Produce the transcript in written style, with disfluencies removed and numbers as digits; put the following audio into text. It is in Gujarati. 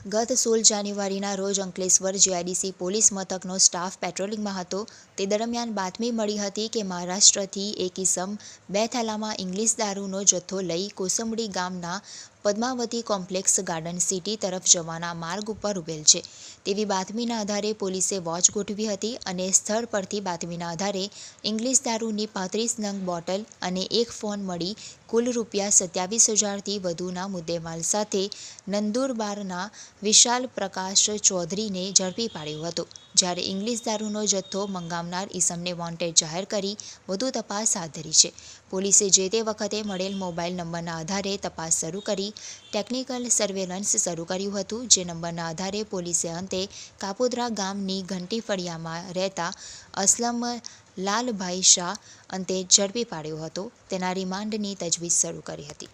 ગત 16 જાન્યુઆરીના રોજ અંકલેશ્વર જીઆઈડીસી પોલીસ મથકનો સ્ટાફ પેટ્રોલિંગમાં હતો તે દરમિયાન બાતમી મળી હતી કે મહારાષ્ટ્રથી એક ઈસમ 2 થેલામાં ઇંગ્લિશ દારૂનો જથ્થો લઈ કોસંબડી ગામના પદ્માવતી કોમ્પ્લેક્સ ગાર્ડન સિટી તરફ જવાના માર્ગ ઉપર ઉભેલ છે તેવી બાતમીના આધારે પોલીસે વોચ ગોઠવી હતી અને સ્થળ પરથી બાતમીના આધારે ઇંગ્લિશ દારૂની 35 નંગ બોટલ અને એક ફોન મળી કુલ રૂપિયા 27,000થી વધુના મુદ્દેમાલ સાથે નંદુરબારના વિશાલ પ્રકાશ ચૌધરીને ઝડપી પાડ્યો હતો, જ્યારે ઇંગ્લિશ દારૂનો જથ્થો મંગાવનાર ઈસમને વોન્ટેડ જાહેર કરી વધુ તપાસ હાથ ધરી છે. પોલીસે જે તે વખતે મળેલ મોબાઈલ નંબરના આધારે તપાસ શરૂ કરી ટેકનિકલ સર્વેલન્સ શરૂ કર્યું હતું, જે નંબરના આધારે પોલીસે અંતે કાપોદ્રા ગામની ઘંટી ફળિયામાં રહેતા અસલમ લાલભાઈ શાહ અંતે ઝડપી પાડ્યો હતો. તેના રિમાન્ડની તજવીજ શરૂ કરી હતી.